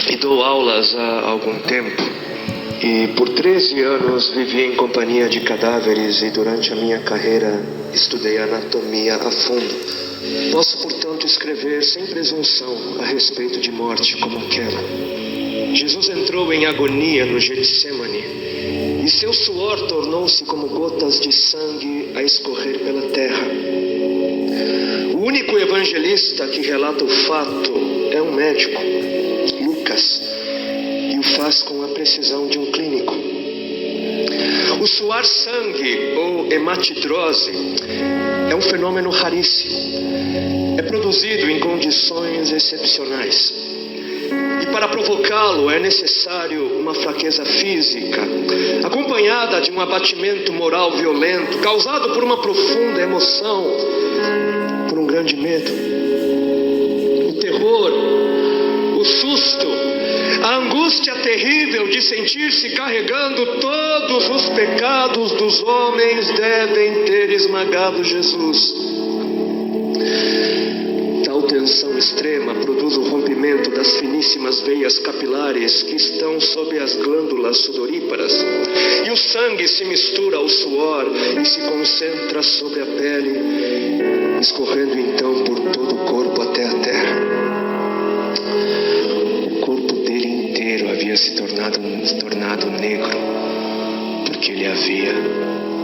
e dou aulas há algum tempo. E por 13 anos vivi em companhia de cadáveres e durante a minha carreira estudei anatomia a fundo. Posso, portanto, escrever sem presunção a respeito de morte como aquela. Jesus entrou em agonia no Getsemane e seu suor tornou-se como gotas de sangue a escorrer pela terra. O único evangelista que relata o fato é um médico, Lucas, e o faz com a precisão de um clínico. O suar sangue, ou hematidrose, é um fenômeno raríssimo. É produzido em condições excepcionais. E para provocá-lo é necessário uma fraqueza física, acompanhada de um abatimento moral violento, causado por uma profunda emoção, por um grande medo. O terror, o susto, a angústia terrível de sentir-se carregando todos os pecados dos homens devem ter esmagado Jesus. Tal tensão extrema produz o rompimento das finíssimas veias capilares que estão sob as glândulas sudoríparas, e o sangue se mistura ao suor e se concentra sobre a pele, escorrendo então por todo o corpo até a terra. O corpo dele inteiro havia se tornado negro, porque ele havia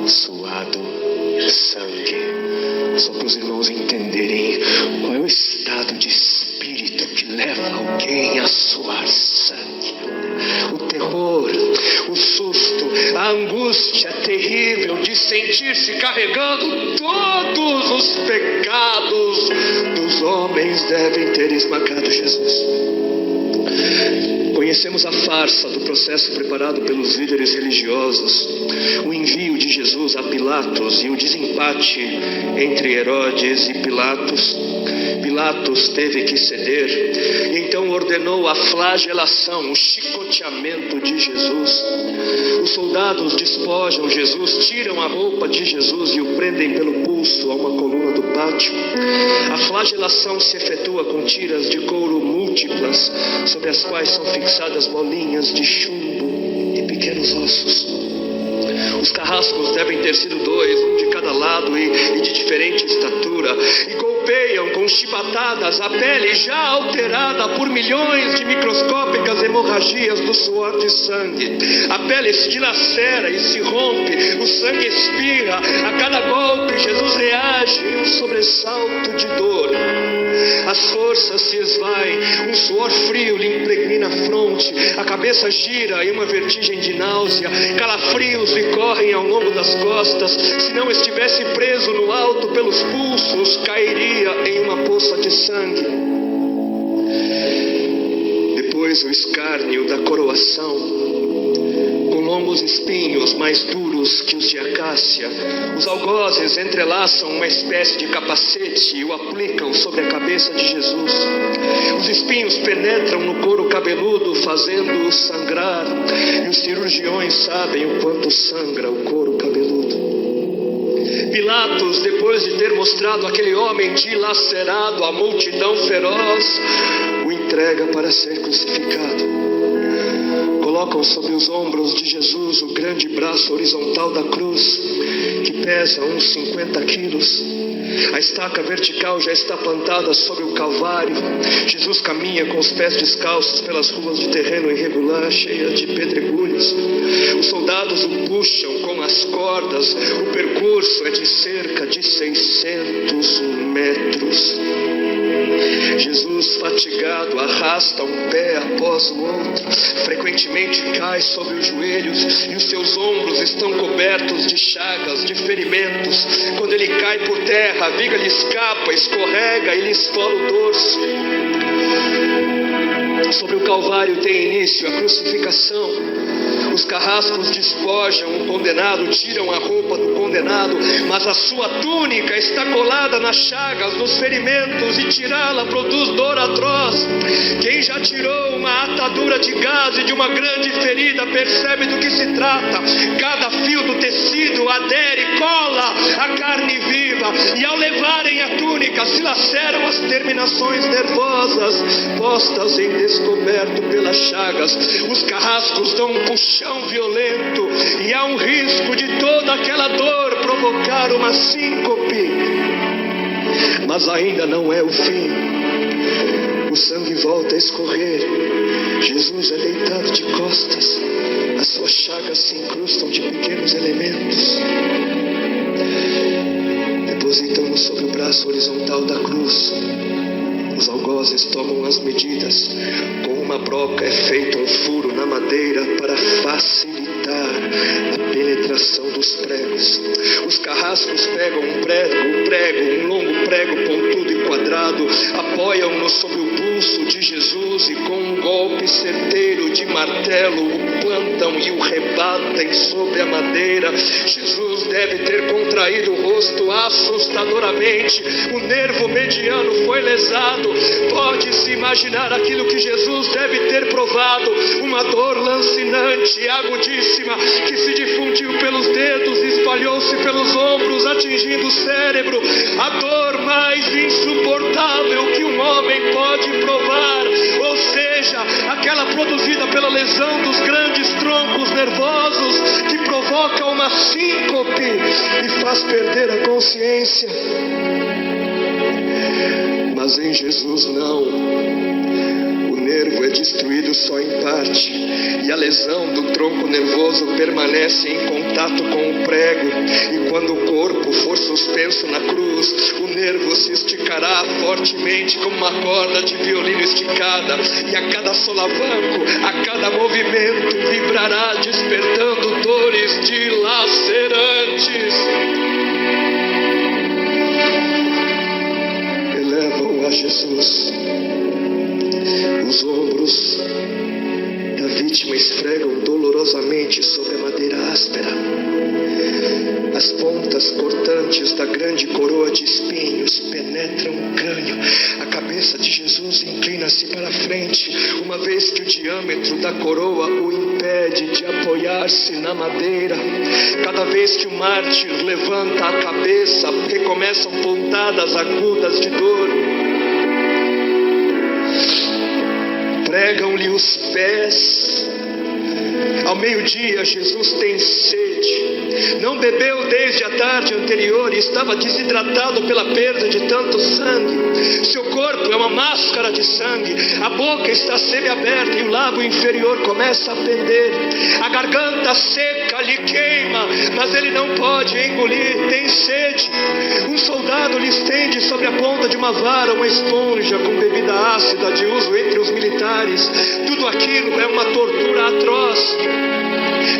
suado sangue. Só para os irmãos entenderem qual é o estado de espírito que leva alguém a suar sangue. O terror, o susto, a angústia terrível de sentir-se carregando todos os pecados dos homens devem ter esmagado Jesus. Conhecemos a farsa do processo preparado pelos líderes religiosos, o envio de Jesus a Pilatos e o desempate entre Herodes e Pilatos. Pilatos teve que ceder e então ordenou a flagelação, o chicoteamento de Jesus. Os soldados despojam Jesus, tiram a roupa de Jesus e o prendem pelo pulso a uma coluna do pátio. A flagelação se efetua com tiras de couro múltiplas, sobre as quais são fixadas bolinhas de chumbo e pequenos ossos. Os carrascos devem ter sido 2, um de cada lado e de diferente estatura, e golpeiam com chibatadas a pele já alterada por milhões de microscópicas hemorragias do suor de sangue. A pele se dilacera e se rompe, o sangue espirra. A cada golpe Jesus reage em um sobressalto de dor. As forças se esvaem, um suor frio lhe impregna a fronte, a cabeça gira em uma vertigem de náusea, calafrios lhe correm ao longo das costas. Se não estivesse preso no alto pelos pulsos, cairia em uma poça de sangue. Depois o escárnio da coroação, com longos espinhos mais duros que os de acácia. Os algozes entrelaçam uma espécie de capacete e o aplicam sobre a cabeça de Jesus. Os espinhos penetram no couro cabeludo, fazendo-o sangrar, e os cirurgiões sabem o quanto sangra o couro cabeludo. Pilatos, depois de ter mostrado aquele homem dilacerado à multidão feroz, o entrega para ser crucificado. Colocam sobre os ombros de Jesus o grande braço horizontal da cruz, que pesa uns 50 quilos. A estaca vertical já está plantada sobre o Calvário. Jesus caminha com os pés descalços pelas ruas de terreno irregular, cheias de pedregulhos. Os soldados o puxam com as cordas. O percurso é de cerca de 600 metros. Jesus, fatigado, arrasta um pé após o outro. Frequentemente cai sobre os joelhos e os seus ombros estão cobertos de chagas, de ferimentos. Quando ele cai por terra, a viga lhe escapa, escorrega e lhe esfola o dorso. Sobre o Calvário tem início a crucificação. Os carrascos despojam o condenado, tiram a roupa do condenado, mas a sua túnica está colada nas chagas, nos ferimentos, e tirá-la produz dor atroz. Quem já tirou uma atadura de gás e de uma grande ferida percebe do que se trata. Cada fio do tecido adere, cola a carne viva, e ao levarem a túnica se laceram as terminações nervosas postas em descoberto pelas chagas. Os carrascos dão um puxão violento, e há um risco de toda aquela dor provocar uma síncope. Mas ainda não é o fim. O sangue volta a escorrer. Jesus é deitado de costas. As suas chagas se incrustam de pequenos elementos. Depositamos sobre o braço horizontal da cruz. Os algozes tomam as medidas. Com uma broca é feito um furo na madeira para facilitar a penetração dos pregos. Os carrascos pegam um longo prego pontudo e quadrado, apoiam-no sobre o pulso de Jesus e com um golpe certeiro de martelo o plantam e o rebatem sobre a madeira. Jesus deve ter contraído o rosto assustadoramente. O nervo mediano foi lesado. Pode-se imaginar aquilo que Jesus deve ter provado: uma dor lancinante e agudíssima que se difundiu pelos dedos e espalhou-se pelos ombros, atingindo o cérebro. A dor mais insuportável que um homem pode provar, ou seja, aquela produzida pela lesão dos grandes troncos nervosos que provoca uma síncope e faz perder a consciência. Mas em Jesus não. O nervo é destruído só em parte, e a lesão do tronco nervoso permanece em contato com o prego. E quando o corpo for suspenso na cruz, o nervo se esticará fortemente como uma corda de violino esticada, e a cada solavanco, a cada movimento, vibrará despertando dores dilacerantes. Elevam a Jesus. Os ombros da vítima esfregam dolorosamente sobre a madeira áspera. As pontas cortantes da grande coroa de espinhos penetram o crânio. A cabeça de Jesus inclina-se para a frente, uma vez que o diâmetro da coroa o impede de apoiar-se na madeira. Cada vez que o mártir levanta a cabeça, recomeçam pontadas agudas de dor. Pregam-lhe os pés. Ao meio-dia, Jesus tem sede. Não bebeu desde a tarde anterior e estava desidratado pela perda de tanto sangue. Seu corpo é uma máscara de sangue. A boca está semiaberta e o lábio inferior começa a pender. A garganta seca lhe queima, mas ele não pode engolir. Tem sede. Um soldado lhe estende sobre a ponta de uma vara uma esponja com bebida ácida de uso entre os militares. Tudo aquilo é uma tortura atroz.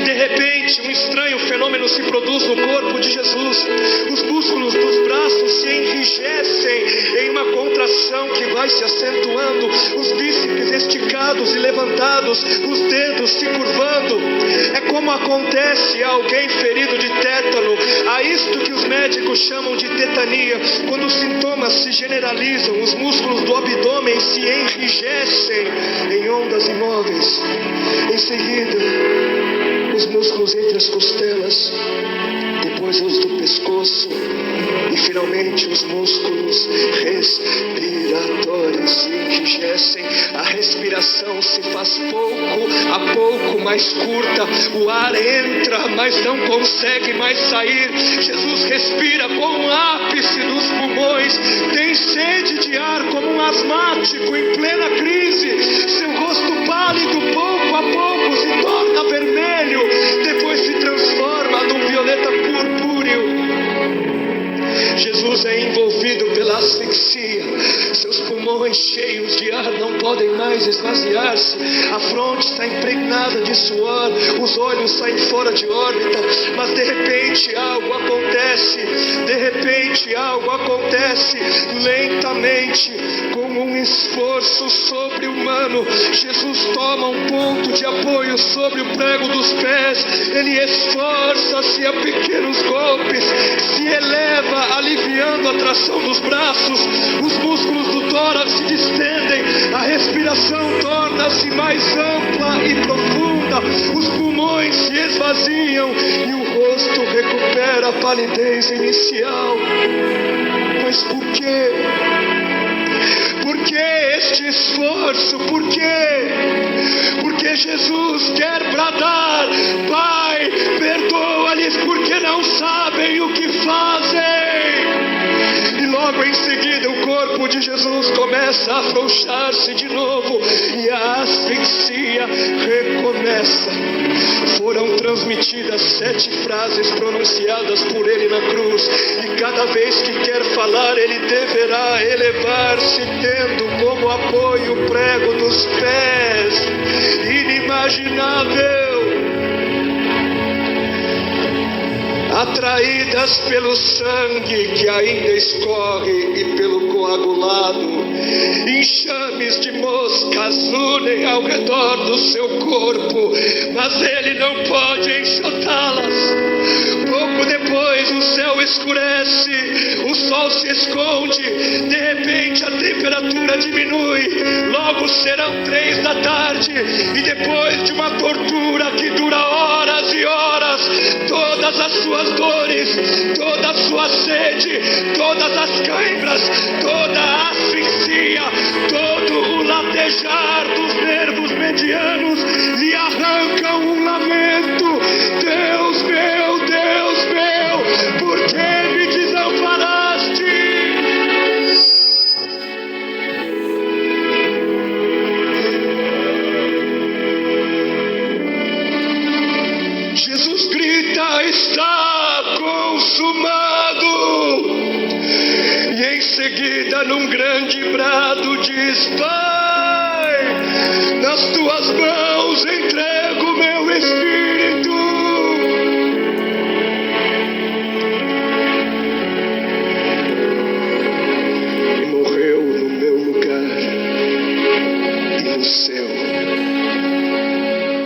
De repente, um estranho fenômeno se produz no corpo de Jesus. Os músculos dos braços se enrijecem em uma contração que vai se acentuando, os bíceps esticados e levantados, os dedos se curvando. É como acontece a alguém ferido de tétano, a isto que os médicos chamam de tetania. Quando os sintomas se generalizam, os músculos do abdômen se enrijecem em ondas imóveis. Em seguida, os músculos entre as costelas, depois os do pescoço e finalmente os músculos respiratórios se enrijecem. A respiração se faz pouco a pouco mais curta. O ar entra, mas não consegue mais sair. Jesus respira com o ápice dos pulmões. Tem sede de ar como um asmático em plena crise. Seu rosto pálido pouco a pouco se torna vermelho, depois se transforma num violeta purpúreo. Jesus é envolvido pela asfixia. Seus pulmões cheios de ar não podem mais esvaziar-se, a fronte está impregnada de suor, os olhos saem fora de órbita, mas de repente algo acontece, lentamente, com um esforço sobre-humano, Jesus toma um ponto de apoio sobre o prego dos pés, ele esforça-se a pequenos golpes, se eleva, aliviando a tração dos braços, os músculos do tórax se distendem, a respiração torna-se mais ampla e profunda, os pulmões se esvaziam e o rosto recupera a palidez inicial. Mas por quê? Por que este esforço? Por quê? Porque Jesus quer bradar: Pai, perdoa-lhes porque não sabem o que fazem. E logo em seguida o corpo de Jesus começa a afrouxar-se de novo e a asfixia recomeça. Foram transmitidas 7 frases pronunciadas por ele na cruz, e cada vez que quer falar ele deverá elevar-se, tendo como apoio o prego dos pés. Inimaginável! Atraídas pelo sangue que ainda escorre e pelo coagulado, enxames de moscas unem ao redor do seu corpo, mas ele não pode enxotá-las. Pouco depois o céu escurece, o sol se esconde, de repente a temperatura diminui, logo serão 3 da tarde, e depois de uma tortura que dura horas e horas, todas as suas dores, toda a sua sede, todas as cãibras, toda a asfixia, todo o latejar dos nervos medianos lhe arrancam um lamento: Deus meu, por que me desamparaste? Jesus grita: está consumado! E em seguida, num grande brado, diz: Pai, nas tuas mãos